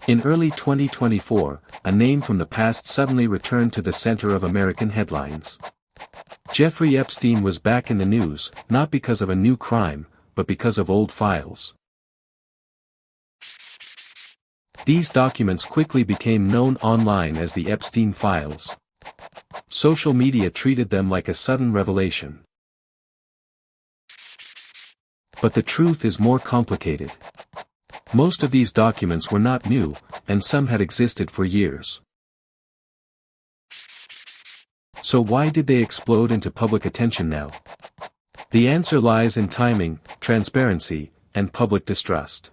In early 2024, a name from the past suddenly returned to the center of American headlines. Jeffrey Epstein was back in the news, not because of a new crime, but because of old files. These documents quickly became known online as the Epstein files. Social media treated them like a sudden revelation. But the truth is more complicated. Most of these documents were not new, and some had existed for years. So why did they explode into public attention now? The answer lies in timing, transparency, and public distrust.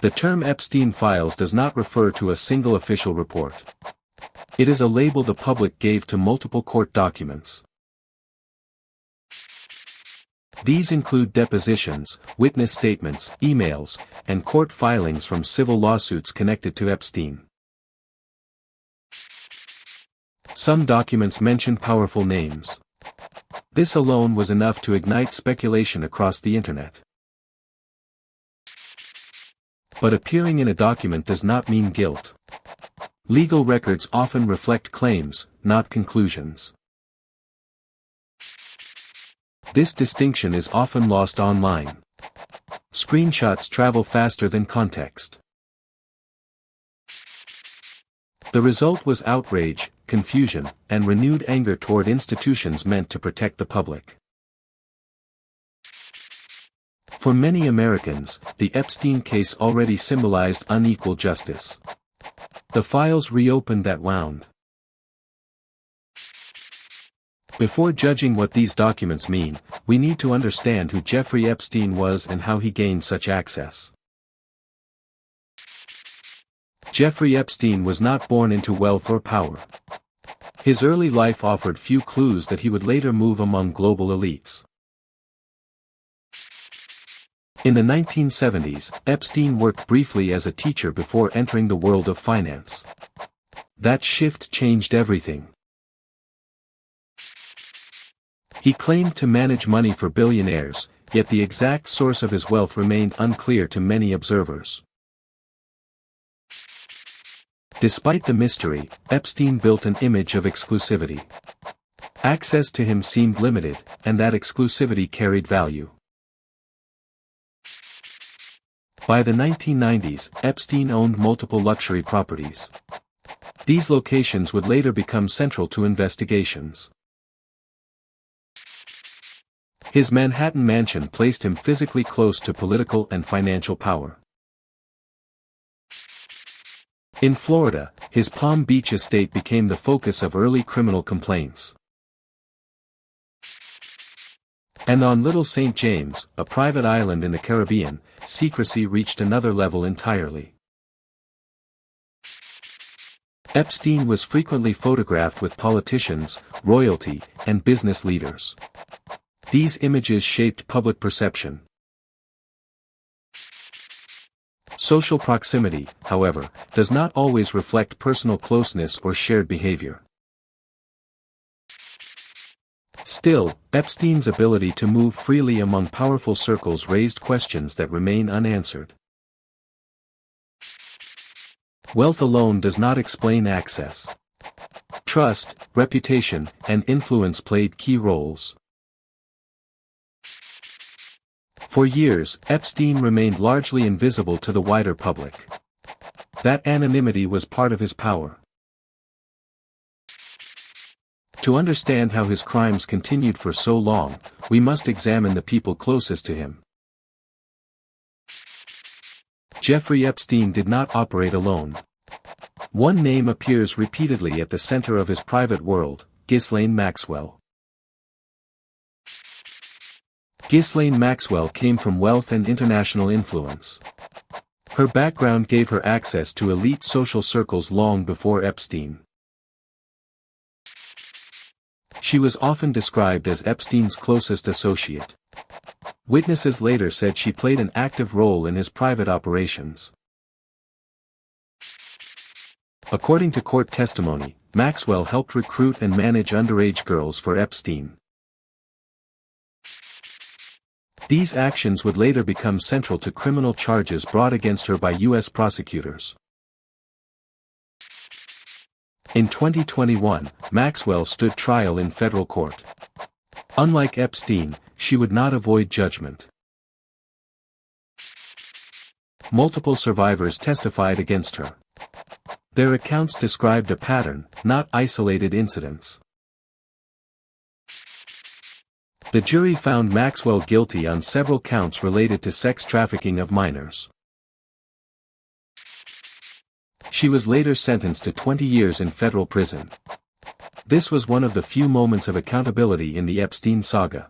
The term Epstein files does not refer to a single official report. It is a label the public gave to multiple court documents. These include depositions, witness statements, emails, and court filings from civil lawsuits connected to Epstein. Some documents mention powerful names. This alone was enough to ignite speculation across the internet. But appearing in a document does not mean guilt. Legal records often reflect claims, not conclusions. This distinction is often lost online. Screenshots travel faster than context. The result was outrage, confusion, and renewed anger toward institutions meant to protect the public. For many Americans, the Epstein case already symbolized unequal justice. The files reopened that wound. Before judging what these documents mean, we need to understand who Jeffrey Epstein was and how he gained such access. Jeffrey Epstein was not born into wealth or power. His early life offered few clues that he would later move among global elites. In the 1970s, Epstein worked briefly as a teacher before entering the world of finance. That shift changed everything. He claimed to manage money for billionaires, yet the exact source of his wealth remained unclear to many observers. Despite the mystery, Epstein built an image of exclusivity. Access to him seemed limited, and that exclusivity carried value. By the 1990s, Epstein owned multiple luxury properties. These locations would later become central to investigations. His Manhattan mansion placed him physically close to political and financial power. In Florida, his Palm Beach estate became the focus of early criminal complaints. And on Little St. James, a private island in the Caribbean, secrecy reached another level entirely. Epstein was frequently photographed with politicians, royalty, and business leaders. These images shaped public perception. Social proximity, however, does not always reflect personal closeness or shared behavior. Still, Epstein's ability to move freely among powerful circles raised questions that remain unanswered. Wealth alone does not explain access. Trust, reputation, and influence played key roles. For years, Epstein remained largely invisible to the wider public. That anonymity was part of his power. To understand how his crimes continued for so long, we must examine the people closest to him. Jeffrey Epstein did not operate alone. One name appears repeatedly at the center of his private world: Ghislaine Maxwell. Ghislaine Maxwell came from wealth and international influence. Her background gave her access to elite social circles long before Epstein. She was often described as Epstein's closest associate. Witnesses later said she played an active role in his private operations. According to court testimony, Maxwell helped recruit and manage underage girls for Epstein. These actions would later become central to criminal charges brought against her by U.S. prosecutors. In 2021, Maxwell stood trial in federal court. Unlike Epstein, she would not avoid judgment. Multiple survivors testified against her. Their accounts described a pattern, not isolated incidents. The jury found Maxwell guilty on several counts related to sex trafficking of minors. She was later sentenced to 20 years in federal prison. This was one of the few moments of accountability in the Epstein saga.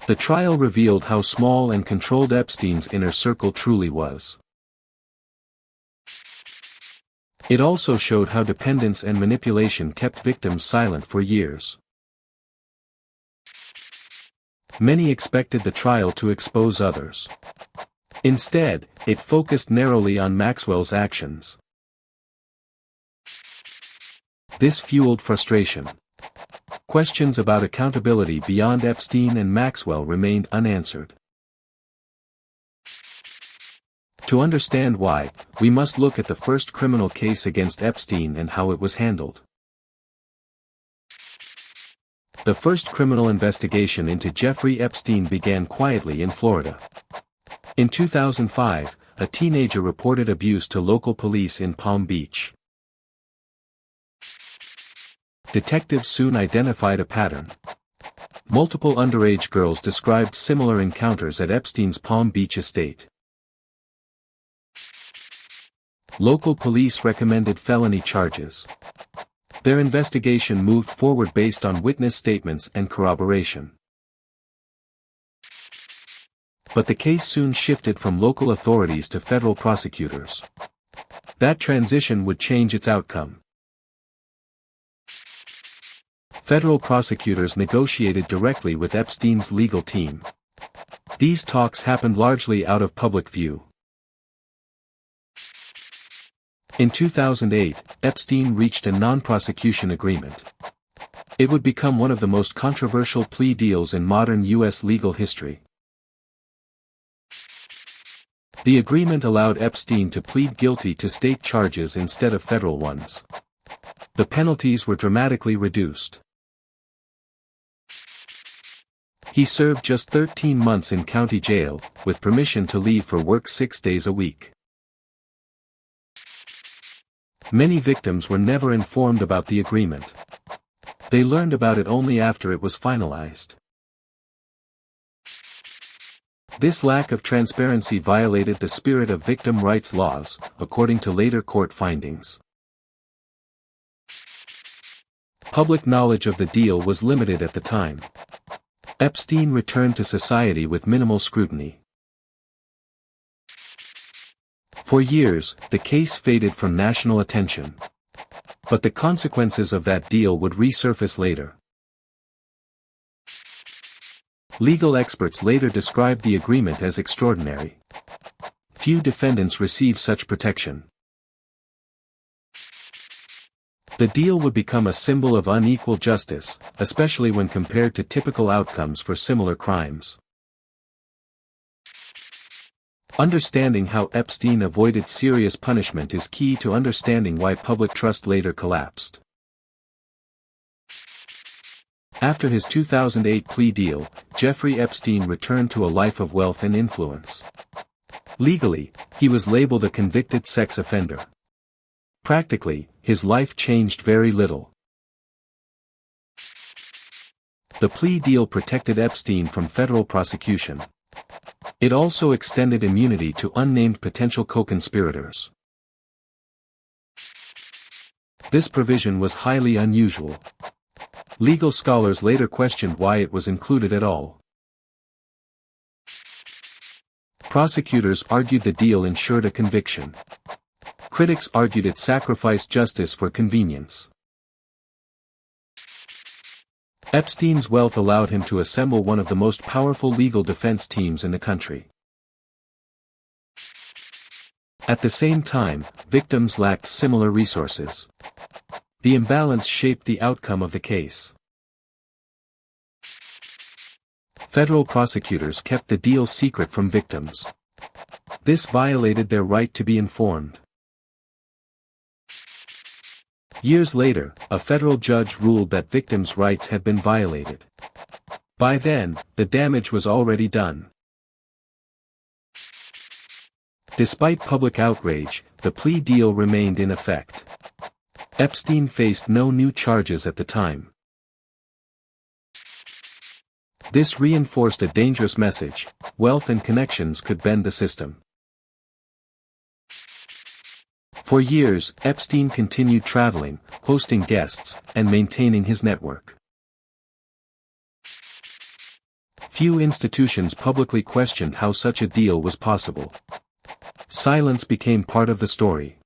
The trial revealed how small and controlled Epstein's inner circle truly was. It also showed how dependence and manipulation kept victims silent for years. Many expected the trial to expose others. Instead, it focused narrowly on Maxwell's actions. This fueled frustration. Questions about accountability beyond Epstein and Maxwell remained unanswered. To understand why, we must look at the first criminal case against Epstein and how it was handled. The first criminal investigation into Jeffrey Epstein began quietly in Florida. In 2005, a teenager reported abuse to local police in Palm Beach. Detectives soon identified a pattern. Multiple underage girls described similar encounters at Epstein's Palm Beach estate. Local police recommended felony charges. Their investigation moved forward based on witness statements and corroboration. But the case soon shifted from local authorities to federal prosecutors. That transition would change its outcome. Federal prosecutors negotiated directly with Epstein's legal team. These talks happened largely out of public view. In 2008, Epstein reached a non-prosecution agreement. It would become one of the most controversial plea deals in modern U.S. legal history. The agreement allowed Epstein to plead guilty to state charges instead of federal ones. The penalties were dramatically reduced. He served just 13 months in county jail, with permission to leave for work 6 days a week. Many victims were never informed about the agreement. They learned about it only after it was finalized. This lack of transparency violated the spirit of victim rights laws, according to later court findings. Public knowledge of the deal was limited at the time. Epstein returned to society with minimal scrutiny. For years, the case faded from national attention. But the consequences of that deal would resurface later. Legal experts later described the agreement as extraordinary. Few defendants received such protection. The deal would become a symbol of unequal justice, especially when compared to typical outcomes for similar crimes. Understanding how Epstein avoided serious punishment is key to understanding why public trust later collapsed. After his 2008 plea deal, Jeffrey Epstein returned to a life of wealth and influence. Legally, he was labeled a convicted sex offender. Practically, his life changed very little. The plea deal protected Epstein from federal prosecution. It also extended immunity to unnamed potential co-conspirators. This provision was highly unusual. Legal scholars later questioned why it was included at all. Prosecutors argued the deal ensured a conviction. Critics argued it sacrificed justice for convenience. Epstein's wealth allowed him to assemble one of the most powerful legal defense teams in the country. At the same time, victims lacked similar resources. The imbalance shaped the outcome of the case. Federal prosecutors kept the deal secret from victims. This violated their right to be informed. Years later, a federal judge ruled that victims' rights had been violated. By then, the damage was already done. Despite public outrage, the plea deal remained in effect. Epstein faced no new charges at the time. This reinforced a dangerous message: wealth and connections could bend the system. For years, Epstein continued traveling, hosting guests, and maintaining his network. Few institutions publicly questioned how such a deal was possible. Silence became part of the story.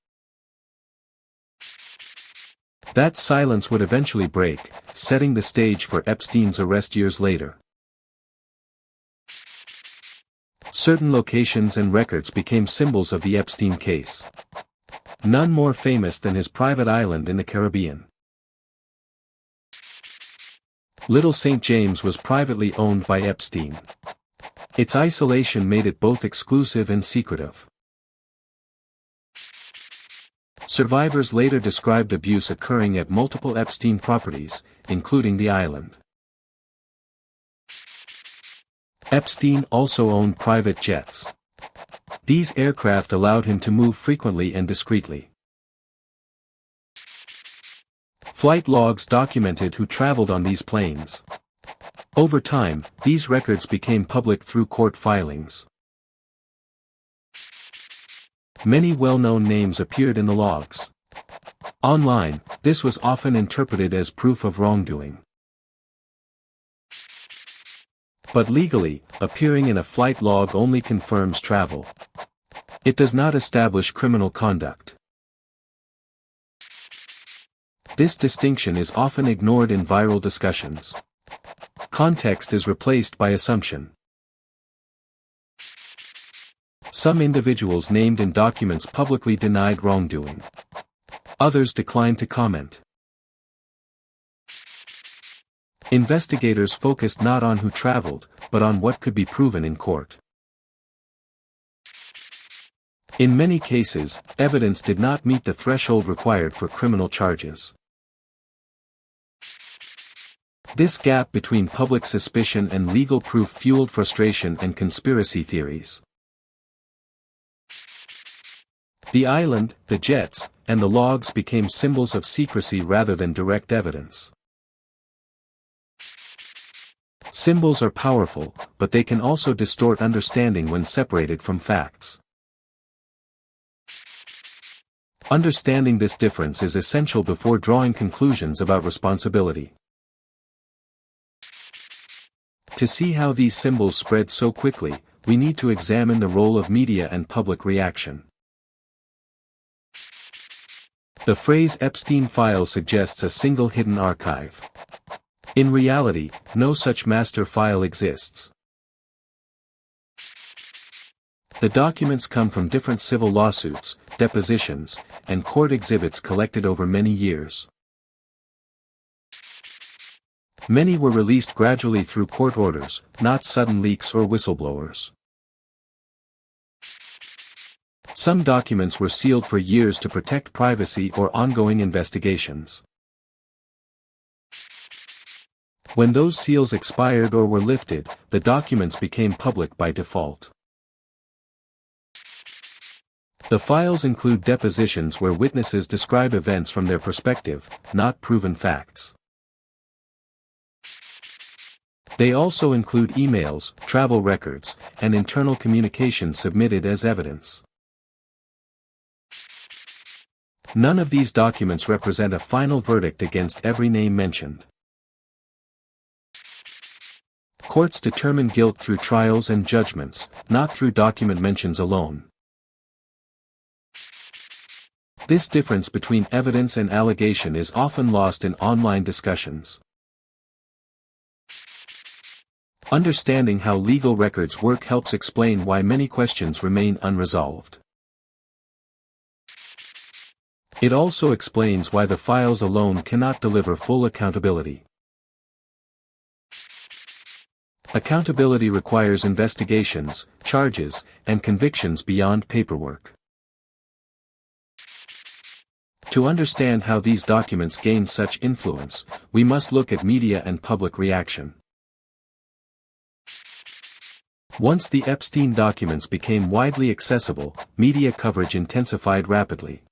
That silence would eventually break, setting the stage for Epstein's arrest years later. Certain locations and records became symbols of the Epstein case. None more famous than his private island in the Caribbean. Little St. James was privately owned by Epstein. Its isolation made it both exclusive and secretive. Survivors later described abuse occurring at multiple Epstein properties, including the island. Epstein also owned private jets. These aircraft allowed him to move frequently and discreetly. Flight logs documented who traveled on these planes. Over time, these records became public through court filings. Many well-known names appeared in the logs. Online, this was often interpreted as proof of wrongdoing. But legally, appearing in a flight log only confirms travel. It does not establish criminal conduct. This distinction is often ignored in viral discussions. Context is replaced by assumption. Some individuals named in documents publicly denied wrongdoing. Others declined to comment. Investigators focused not on who traveled, but on what could be proven in court. In many cases, evidence did not meet the threshold required for criminal charges. This gap between public suspicion and legal proof fueled frustration and conspiracy theories. The island, the jets, and the logs became symbols of secrecy rather than direct evidence. Symbols are powerful, but they can also distort understanding when separated from facts. Understanding this difference is essential before drawing conclusions about responsibility. To see how these symbols spread so quickly, we need to examine the role of media and public reaction. The phrase Epstein file suggests a single hidden archive. In reality, no such master file exists. The documents come from different civil lawsuits, depositions, and court exhibits collected over many years. Many were released gradually through court orders, not sudden leaks or whistleblowers. Some documents were sealed for years to protect privacy or ongoing investigations. When those seals expired or were lifted, the documents became public by default. The files include depositions where witnesses describe events from their perspective, not proven facts. They also include emails, travel records, and internal communications submitted as evidence. None of these documents represent a final verdict against every name mentioned. Courts determine guilt through trials and judgments, not through document mentions alone. This difference between evidence and allegation is often lost in online discussions. Understanding how legal records work helps explain why many questions remain unresolved. It also explains why the files alone cannot deliver full accountability. Accountability requires investigations, charges, and convictions beyond paperwork. To understand how these documents gained such influence, we must look at media and public reaction. Once the Epstein documents became widely accessible, media coverage intensified rapidly.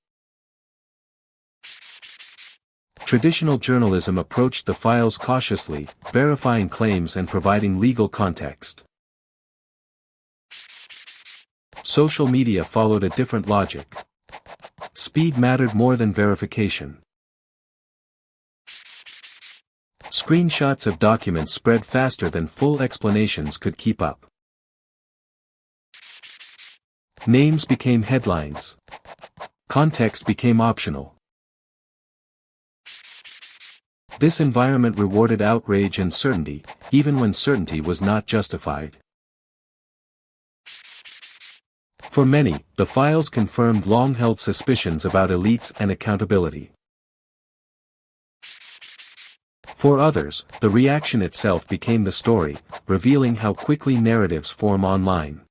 Traditional journalism approached the files cautiously, verifying claims and providing legal context. Social media followed a different logic. Speed mattered more than verification. Screenshots of documents spread faster than full explanations could keep up. Names became headlines. Context became optional. This environment rewarded outrage and certainty, even when certainty was not justified. For many, the files confirmed long-held suspicions about elites and accountability. For others, the reaction itself became the story, revealing how quickly narratives form online.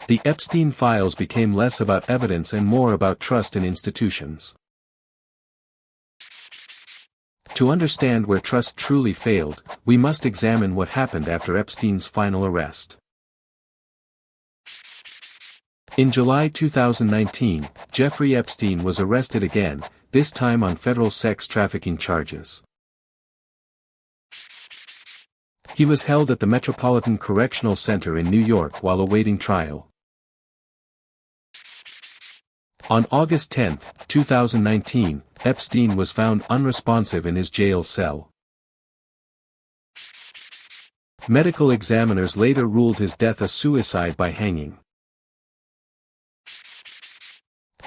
The Epstein files became less about evidence and more about trust in institutions. To understand where trust truly failed, we must examine what happened after Epstein's final arrest. In July 2019, Jeffrey Epstein was arrested again, this time on federal sex trafficking charges. He was held at the Metropolitan Correctional Center in New York while awaiting trial. On August 10, 2019, Epstein was found unresponsive in his jail cell. Medical examiners later ruled his death a suicide by hanging.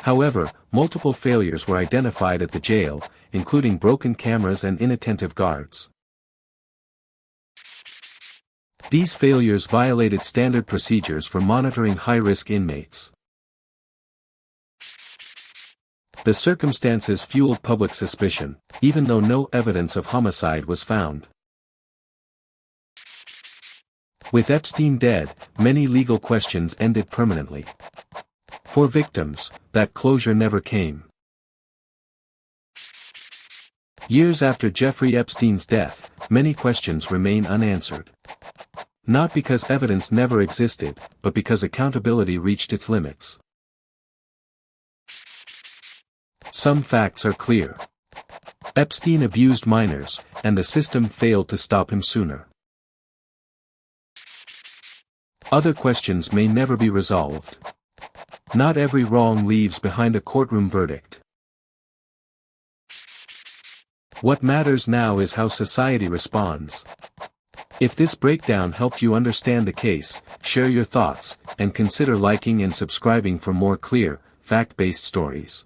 However, multiple failures were identified at the jail, including broken cameras and inattentive guards. These failures violated standard procedures for monitoring high-risk inmates. The circumstances fueled public suspicion, even though no evidence of homicide was found. With Epstein dead, many legal questions ended permanently. For victims, that closure never came. Years after Jeffrey Epstein's death, many questions remain unanswered. Not because evidence never existed, but because accountability reached its limits. Some facts are clear. Epstein abused minors, and the system failed to stop him sooner. Other questions may never be resolved. Not every wrong leaves behind a courtroom verdict. What matters now is how society responds. If this breakdown helped you understand the case, share your thoughts, and consider liking and subscribing for more clear, fact-based stories.